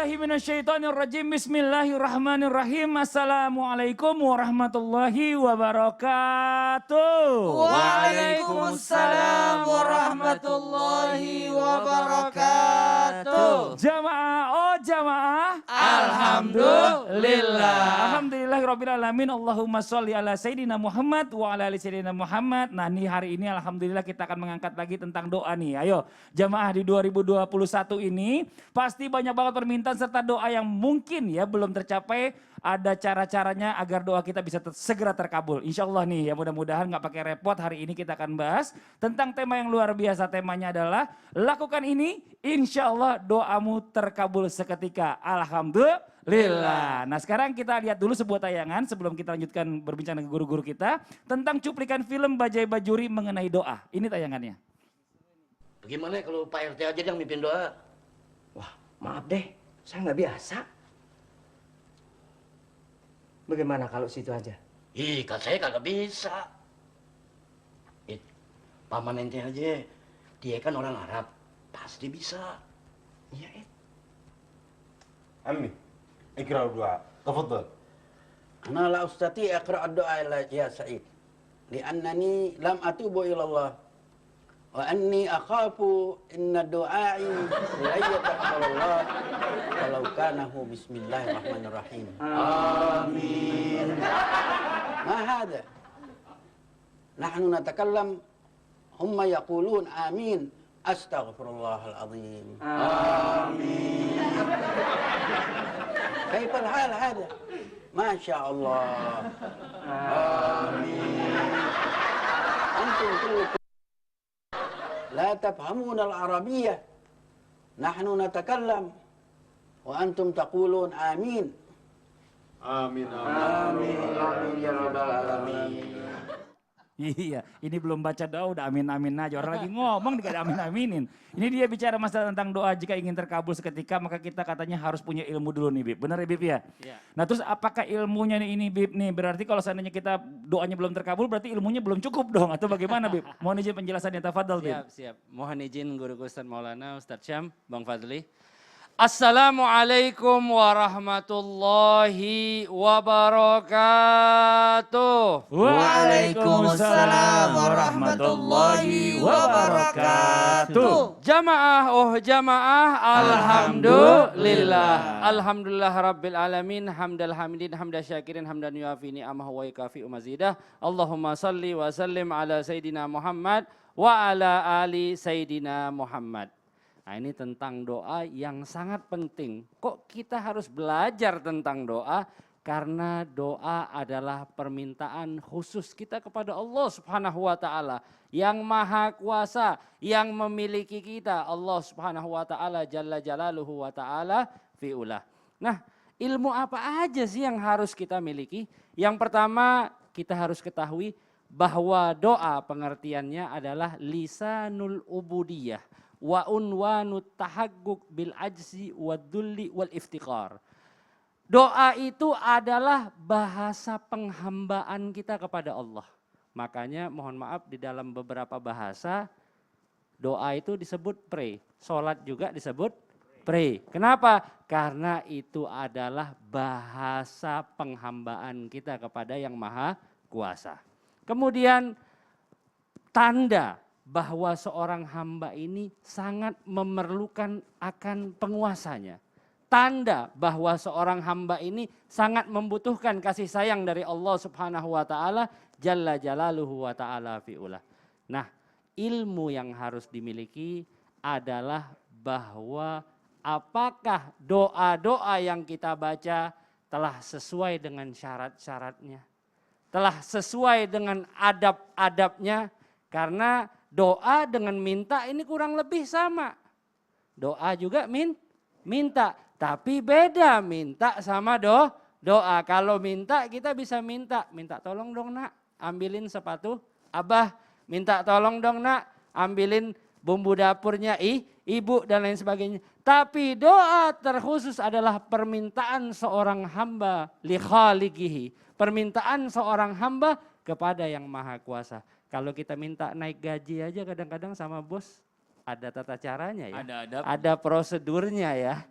billahi minasyaitonirrajim. Bismillahirrahmanirrahim. Assalamualaikum warahmatullahi wabarakatuh. Waalaikumsalam warahmatullahi wabarakatuh. Jamaah. Alhamdulillah. Alhamdulillahirabbil alamin. Allahumma sholli ala sayidina Muhammad wa ala ali sayidina Muhammad. Nah, ini hari ini alhamdulillah kita akan mengangkat lagi tentang doa nih. Ayo, jamaah di 2021 ini pasti banyak banget permintaan serta doa yang mungkin ya belum tercapai. Ada cara-caranya agar doa kita bisa segera terkabul. Insya Allah nih ya, mudah-mudahan gak pakai repot. Hari ini kita akan bahas tentang tema yang luar biasa. Temanya adalah lakukan ini, insya Allah doamu terkabul seketika. Alhamdulillah. Nah, sekarang kita lihat dulu sebuah tayangan sebelum kita lanjutkan berbincang dengan guru-guru kita tentang cuplikan film Bajai Bajuri mengenai doa. Ini tayangannya. Bagaimana kalau Pak RT aja yang mimpin doa? Wah, maaf deh, saya nggak biasa. Bagaimana kalau situ aja? Ih, saya kagak bisa. Paman ente aja, dia kan orang Arab, pasti bisa. Iya, عمي اقرا الدعاء تفضل. أنا لا أستطيع أقرأ الدعاء يا سعيد لأنني لم أتوب إلى الله وأني أخاف إن دعائي لن يتقبل الله ولو كان هو بسم الله الرحمن الرحيم. آمين. ما هذا؟ نحن نتكلم هم يقولون آمين. أستغفر الله العظيم. آمين. كيف الحال هذا؟ ما شاء الله. آمين. أنتم كلكم لا تفهمون العربية. نحن نتكلم وأنتم تقولون آمين. آمين آمين آمين يا رب العالمين. Iya, ini belum baca doa udah amin-amin aja. Orang lagi ngomong dikasih amin-aminin. Ini dia bicara masalah tentang doa jika ingin terkabul seketika maka kita katanya harus punya ilmu dulu nih Bib. Benar ya Bib ya? Iya. Nah terus apakah ilmunya nih ini Bib nih? Berarti kalau seandainya kita doanya belum terkabul berarti ilmunya belum cukup dong atau bagaimana Bib? Mohon izin penjelasannya tafadhal Bib. Siap. Mohon izin Guru Ustaz Maulana, Ustaz Syam, Bang Fadli. Assalamualaikum warahmatullahi wabarakatuh. Waalaikumsalam warahmatullahi wabarakatuh. Jamaah, alhamdulillah. Alhamdulillah rabbil alamin, hamdal hamidin, hamda syakirin, hamdan yuafi ni'amah wa yukafi mazidah. Allahumma salli wa sallim ala Sayyidina Muhammad wa ala ali Sayyidina Muhammad. Nah ini tentang doa yang sangat penting. Kok kita harus belajar tentang doa? Karena doa adalah permintaan khusus kita kepada Allah Subhanahu wa ta'ala. Yang maha kuasa, yang memiliki kita. Allah Subhanahu wa ta'ala jalla jalaluhu wa ta'ala fi'ulah. Nah ilmu apa aja sih yang harus kita miliki? Yang pertama kita harus ketahui bahwa doa pengertiannya adalah lisanul ubudiyah. Wa unwanut tahagguk bil ajzi wadulli wal iftiqar. Doa itu adalah bahasa penghambaan kita kepada Allah. Makanya mohon maaf di dalam beberapa bahasa doa itu disebut pray. Salat juga disebut pray. Kenapa? Karena itu adalah bahasa penghambaan kita kepada yang maha kuasa. Kemudian tanda bahwa seorang hamba ini sangat memerlukan akan penguasanya. Tanda bahwa seorang hamba ini sangat membutuhkan kasih sayang dari Allah Subhanahu wa ta'ala jalla jalaluhu wa ta'ala fi'ulah. Nah ilmu yang harus dimiliki adalah bahwa apakah doa-doa yang kita baca telah sesuai dengan syarat-syaratnya. Telah sesuai dengan adab-adabnya. Karena doa dengan minta ini kurang lebih sama. Doa juga minta. Tapi beda minta sama doa. Kalau minta kita bisa minta tolong dong nak ambilin sepatu abah. Minta tolong dong nak ambilin bumbu dapurnya ibu dan lain sebagainya. Tapi doa terkhusus adalah permintaan seorang hamba li khaliqihi. Permintaan seorang hamba kepada yang maha kuasa. Kalau kita minta naik gaji aja kadang-kadang sama bos ada tata caranya ya. Ada adab. Ada prosedurnya ya.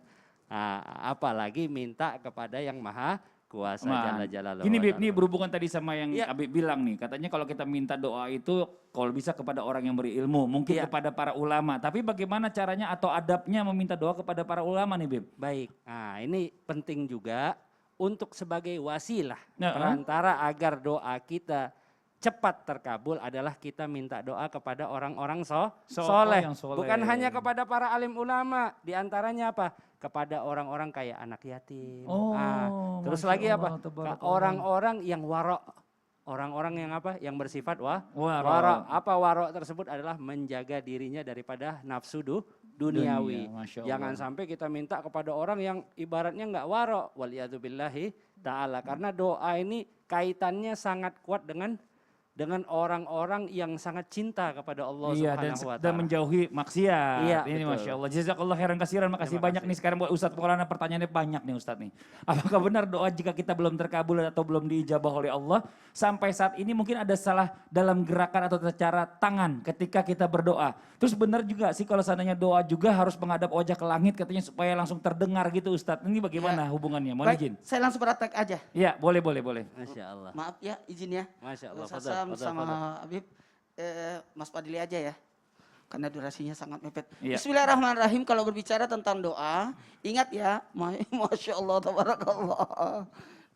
apalagi minta kepada yang maha kuasa Nah, jalla jalaluhu. gini wa Bib, nih ta'ala. berhubungan tadi sama yang Iya. Habib bilang nih, katanya kalau kita minta doa itu kalau bisa kepada orang yang berilmu, mungkin Iya. kepada para ulama. Tapi bagaimana caranya atau adabnya meminta doa kepada para ulama nih Bib? Baik, nah ini penting juga untuk sebagai wasilah Ya, perantara agar doa kita cepat terkabul adalah kita minta doa kepada orang-orang soleh. yang soleh. Bukan hanya kepada para alim ulama, diantaranya apa? Kepada orang-orang kayak anak yatim. Oh, Terus Masya lagi apa? Allah, tabarakallah. Orang-orang yang warok. Orang-orang yang apa? Yang bersifat Waro. warok. Apa warok tersebut adalah menjaga dirinya daripada nafsu duniawi. Dunia, Masya Jangan Allah. sampai kita minta kepada orang yang ibaratnya nggak warok. Waliyadzubillahi ta'ala. Karena doa ini kaitannya sangat kuat dengan orang-orang yang sangat cinta kepada Allah Iya, Subhanahu wa dan taala. menjauhi maksiat. Iya, Ini betul. Masya Allah. Jazakallah khairan kasiran. Makasih Terima banyak kasih. nih sekarang buat Ustadz Maulana, pertanyaannya banyak nih Ustadz nih. Apakah benar doa jika kita belum terkabul atau belum diijabah oleh Allah? Sampai saat ini mungkin ada salah dalam gerakan atau cara tangan ketika kita berdoa. Terus benar juga sih kalau seandainya doa juga harus menghadap wajah ke langit katanya supaya langsung terdengar gitu Ustadz. Ini bagaimana hubungannya? Mohon izin. Baik, saya langsung praktek aja. Iya, boleh. Masya Allah. Maaf ya, izin ya. Masya Allah. Saya Fadal, sama fadal. Habib, Mas Fadili aja ya. Karena durasinya sangat mepet. Iya. Bismillahirrahmanirrahim, kalau berbicara tentang doa, ingat ya, Masya Allah, tabarakallah.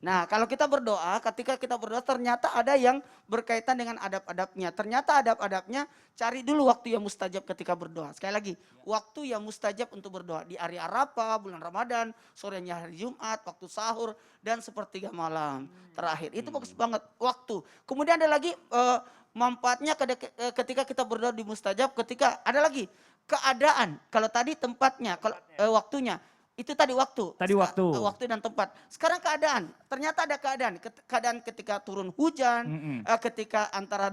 Nah, kalau kita berdoa, ketika kita berdoa ternyata ada yang berkaitan dengan adab-adabnya. Ternyata adab-adabnya, cari dulu waktu yang mustajab ketika berdoa. Sekali lagi, waktu yang mustajab untuk berdoa. Di hari Arafah, bulan Ramadan, sorenya hari Jumat, waktu sahur, dan sepertiga malam terakhir. Itu bagus banget waktu. Kemudian ada lagi manfaatnya ketika kita berdoa di mustajab, ketika ada lagi keadaan. Kalau tadi tempatnya, kalau waktunya. Itu tadi waktu. Tadi waktu. Waktu dan tempat. Sekarang keadaan. Ternyata ada keadaan. Keadaan ketika turun hujan, ketika antara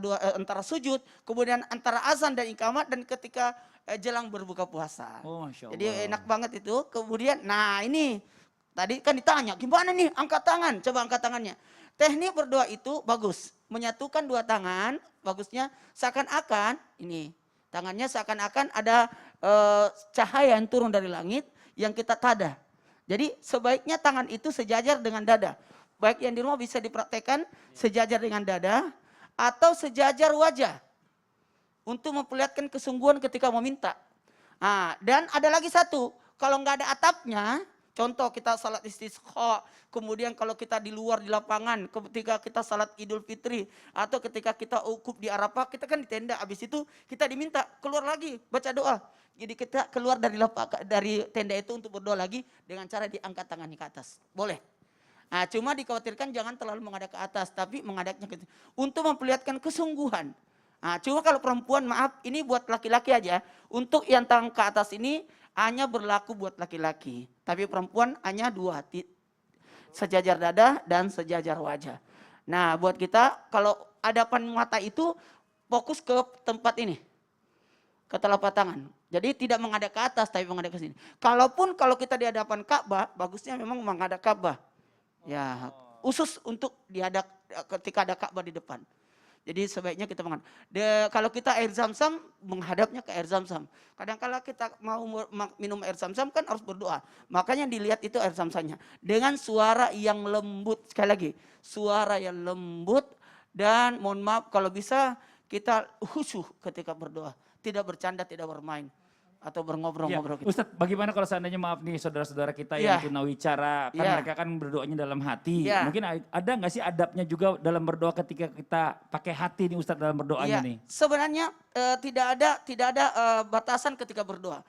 sujud, kemudian antara azan dan iqamat, dan ketika jelang berbuka puasa. Oh, Masya Allah. Jadi enak banget itu. Kemudian, nah ini tadi kan ditanya, gimana nih angkat tangan? Coba angkat tangannya. Teknik berdoa itu bagus. Menyatukan dua tangan, bagusnya seakan-akan ini. Tangannya seakan-akan ada cahaya yang turun dari langit yang kita tada. Jadi sebaiknya tangan itu sejajar dengan dada. Baik yang di rumah bisa dipraktekkan sejajar dengan dada atau sejajar wajah. Untuk memperlihatkan kesungguhan ketika meminta. Nah, dan ada lagi satu, kalau nggak ada atapnya, contoh kita salat istisqa, kemudian kalau kita di luar di lapangan, ketika kita salat Idul Fitri, atau ketika kita ukuf di Arafah, kita kan di tenda, habis itu kita diminta keluar lagi, baca doa. Jadi kita keluar dari tenda itu untuk berdoa lagi dengan cara diangkat tangannya ke atas. Boleh. Nah, cuma dikhawatirkan jangan terlalu menghadap ke atas, tapi menghadapnya ke untuk memperlihatkan kesungguhan. Nah, cuma kalau perempuan, maaf, ini buat laki-laki aja. Untuk yang tangan ke atas ini hanya berlaku buat laki-laki. Tapi perempuan hanya dua, sejajar dada dan sejajar wajah. Nah, buat kita kalau hadapan mata itu fokus ke tempat ini. Ke telapak tangan. Jadi tidak menghadap ke atas tapi menghadap ke sini. Kalaupun kalau kita di hadapan Ka'bah, bagusnya memang menghadap Ka'bah. Ya, khusus untuk dihadap ketika ada Ka'bah di depan. Jadi sebaiknya kita menghadap. Kalau kita air zam-zam, menghadapnya ke air zam-zam. Kadang-kala kita mau minum air zam-zam kan harus berdoa. Makanya dilihat itu air zam-zamnya. Dengan suara yang lembut. Sekali lagi, suara yang lembut. Dan mohon maaf kalau bisa kita khusyuk ketika berdoa. Tidak bercanda, tidak bermain. Atau Ya, berngobrol-ngobrol. Ustadz, bagaimana kalau seandainya maaf nih saudara-saudara kita Ya. yang tunawicara, kan Ya. mereka kan berdoanya dalam hati. Ya. Mungkin ada nggak sih adabnya juga dalam berdoa ketika kita pakai hati nih Ustadz dalam berdoanya Ya, nih? sebenarnya tidak ada batasan ketika berdoa.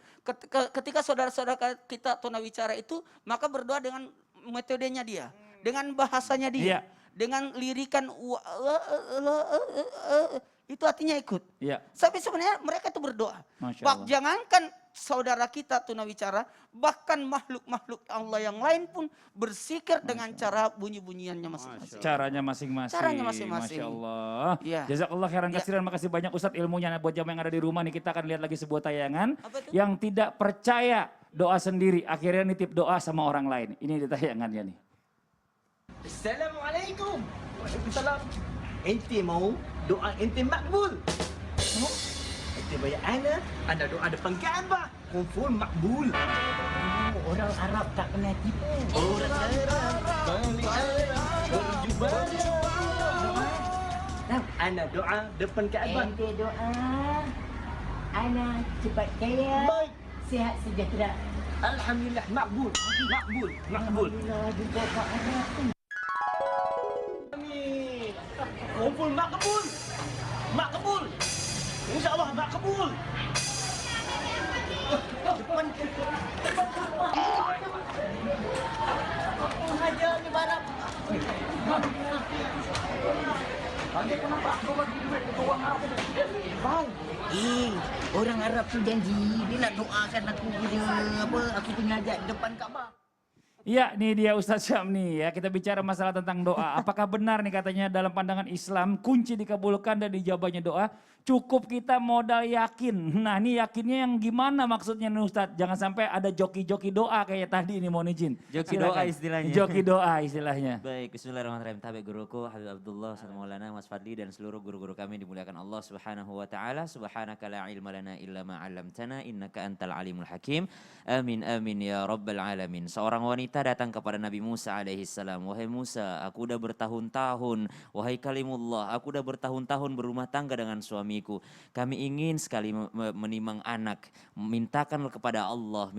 Ketika saudara-saudara kita tunawicara itu, maka berdoa dengan metodenya dia, dengan bahasanya dia, Iya. dengan lirikan itu artinya ikut. Iya. Tapi sebenarnya mereka itu berdoa. Masya Pak, Allah. jangankan saudara kita tunawicara, bahkan makhluk-makhluk Allah yang lain pun bersikir dengan cara bunyi-bunyiannya masing-masing. Caranya masing-masing. Caranya masing-masing. Masya Allah. Iya. Jazakallah khairan Ya. kasiran. Makasih banyak Ustadz ilmunya. Buat jamaah yang ada di rumah nih, kita akan lihat lagi sebuah tayangan. Apa itu? Yang tidak percaya doa sendiri. Akhirnya nitip doa sama orang lain. Ini di tayangannya nih. Assalamualaikum. Waalaikumsalam. Ente mau doa ente makbul. Ente bayar ana doa depan Kaabah. Confirm makbul. Orang Arab tak kena tipu. Orang Arab balik Arab berjubah. Nah, ana doa depan Kaabah. Ente doa ana cepat kaya, Baik. sihat sejahtera. Alhamdulillah makbul. Makbul. Makbul. Alhamdulillah juga Pak Arab tu. Amin. Kumpul makbul. Makbul. InsyaAllah makbul. Depan Hajar ni barang. Orang Arab tu janji dia nak doakan aku punya apa? Aku punya hajat depan Kaabah. Iya, nih dia Ustadz Syam nih ya. Kita bicara masalah tentang doa. Apakah benar nih katanya dalam pandangan Islam kunci dikabulkan dan dijawabnya doa cukup kita modal yakin. Nah ini yakinnya yang gimana maksudnya nih Ustadz? Jangan sampai ada joki-joki doa kayak tadi ini mohon izin. Joki Silakan. doa istilahnya. Joki doa istilahnya. Baik, bismillahirrahmanirrahim. Tabi guruku Habib Abdullah, Ustaz Maulana, Mas Fadli dan seluruh guru-guru kami dimuliakan Allah Subhanahu wa taala. Subhanaka la ilma lana illa ma 'allamtana innaka antal alimul hakim. Amin amin ya rabbal alamin. Seorang wanita datang kepada Nabi Musa alaihi salam. Wahai Musa, aku udah bertahun-tahun, wahai kalimullah, aku udah bertahun-tahun berumah tangga dengan suamiku. Kami ingin sekali menimang anak. Mintakan kepada Allah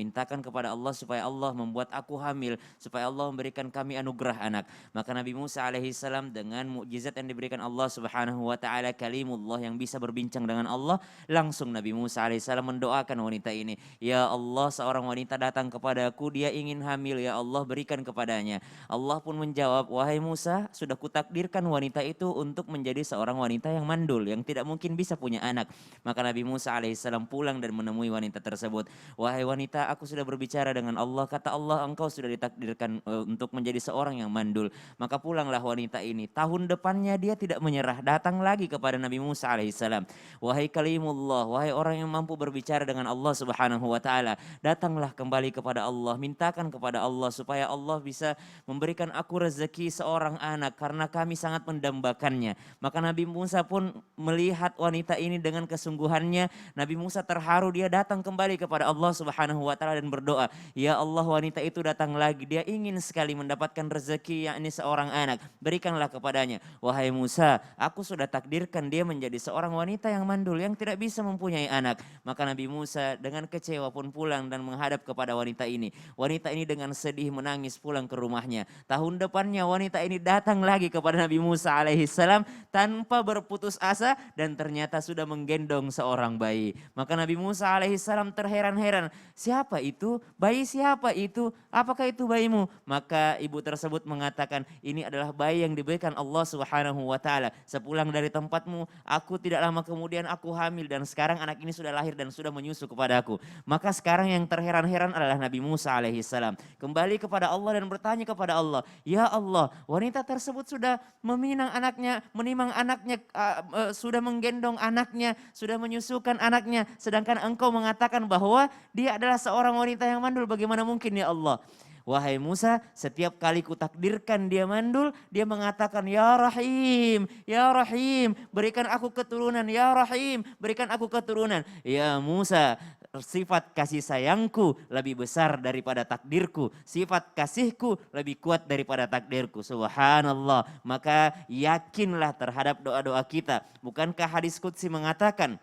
supaya Allah membuat aku hamil, supaya Allah memberikan kami anugerah anak. Maka Nabi Musa alaihi salam dengan mukjizat yang diberikan Allah Subhanahu wa taala, kalimullah yang bisa berbincang dengan Allah, langsung Nabi Musa alaihi salam mendoakan wanita ini. Ya Allah, seorang wanita datang kepadaku, dia ingin hamil, ya Allah berikan kepadanya. Allah pun menjawab, wahai Musa, sudah kutakdirkan wanita itu untuk menjadi seorang wanita yang mandul, yang tidak mungkin bisa punya anak. Maka Nabi Musa alaihissalam pulang dan menemui wanita tersebut. Wahai wanita, aku sudah berbicara dengan Allah. Kata Allah, engkau sudah ditakdirkan untuk menjadi seorang yang mandul. Maka pulanglah wanita ini. Tahun depannya dia tidak menyerah, datang lagi kepada Nabi Musa alaihissalam. Wahai kalimullah, wahai orang yang mampu berbicara dengan Allah Subhanahu wa taala, datanglah kembali kepada Allah, mintakan kepada Allah supaya Allah bisa memberikan aku rezeki seorang anak karena kami sangat mendambakannya. Maka Nabi Musa pun melihat wanita ini dengan kesungguhannya. Nabi Musa terharu, dia datang kembali kepada Allah Subhanahu wa taala dan berdoa, ya Allah, wanita itu datang lagi, dia ingin sekali mendapatkan rezeki yakni seorang anak, berikanlah kepadanya. Wahai Musa, aku sudah takdirkan dia menjadi seorang wanita yang mandul, yang tidak bisa mempunyai anak. Maka Nabi Musa dengan kecewa pun pulang dan menghadap kepada wanita ini. Wanita ini dengan sedih menangis pulang ke rumahnya. Tahun depannya wanita ini datang lagi kepada Nabi Musa alaihissalam tanpa berputus asa dan ternyata sudah menggendong seorang bayi. Maka Nabi Musa alaihissalam terheran-heran, siapa itu? Bayi siapa itu? Apakah itu bayimu? Maka ibu tersebut mengatakan, ini adalah bayi yang diberikan Allah Subhanahu wa taala. Sepulang dari tempatmu, aku tidak lama kemudian aku hamil dan sekarang anak ini sudah lahir dan sudah menyusu kepadaku. Maka sekarang yang terheran-heran adalah Nabi Musa alaihissalam. Kembali kepada Allah dan bertanya kepada Allah, ya Allah, wanita tersebut sudah menimang anaknya, sudah menggendong anaknya, sudah menyusukan anaknya, sedangkan engkau mengatakan bahwa dia adalah seorang wanita yang mandul, bagaimana mungkin ya Allah? Wahai Musa, setiap kali kutakdirkan dia mandul, dia mengatakan, ya Rahim, berikan aku keturunan, ya Rahim, berikan aku keturunan. Ya Musa, sifat kasih sayangku lebih besar daripada takdirku, sifat kasihku lebih kuat daripada takdirku. Subhanallah. Maka yakinlah terhadap doa-doa kita. Bukankah hadis qudsi mengatakan,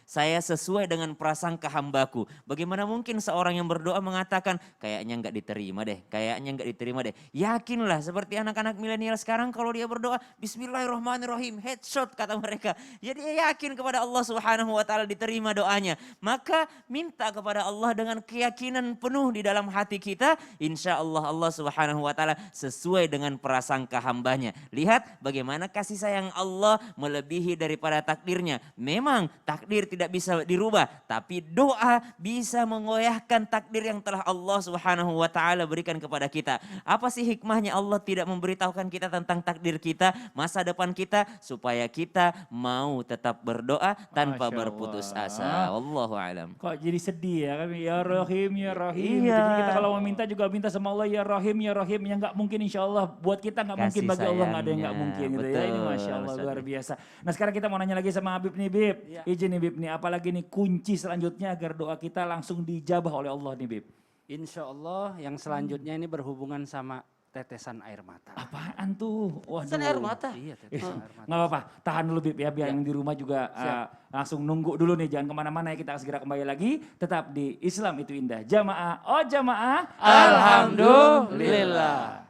saya sesuai dengan prasangka hambaku. Bagaimana mungkin seorang yang berdoa mengatakan, kayaknya enggak diterima deh. Yakinlah seperti anak-anak milenial sekarang kalau dia berdoa, bismillahirrahmanirrahim, headshot kata mereka. Jadi dia yakin kepada Allah Subhanahu wa taala diterima doanya. Maka minta kepada Allah dengan keyakinan penuh di dalam hati kita. Insya Allah Allah Subhanahu wa taala sesuai dengan prasangka hambanya. Lihat bagaimana kasih sayang Allah melebihi daripada takdirnya. Memang takdir tidak bisa dirubah, tapi doa bisa mengoyahkan takdir yang telah Allah Subhanahu wa taala berikan kepada kita. Apa sih hikmahnya Allah tidak memberitahukan kita tentang takdir kita, masa depan kita, supaya kita mau tetap berdoa tanpa berputus asa. Wallahu alam. Kok jadi sedih ya kan? Ya Rahim, ya Rahim. Iya. Jadi kita kalau mau minta juga minta sama Allah, ya Rahim, ya Rahim. Yang nggak mungkin insya Allah buat kita nggak mungkin, Kasih bagi Allah nggak ada yang nggak sayangnya. mungkin gitu ya. Ini Betul, Masya Allah Ustaz. luar biasa. Nah sekarang kita mau nanya lagi sama Habib nih Bib. Izin nih Bib nih, apalagi nih kunci selanjutnya agar doa kita langsung dijabah oleh Allah nih Bib. Insya Allah yang selanjutnya ini berhubungan sama tetesan air mata. Apaan tuh? Waduh. Tetesan air mata. Iya, tetesan air mata. Nggak apa-apa, tahan dulu Bib ya, biar yang di rumah juga langsung nunggu dulu nih, jangan kemana-mana ya, kita akan segera kembali lagi, tetap di Islam itu Indah. Jamaah, oh jamaah. Alhamdulillah.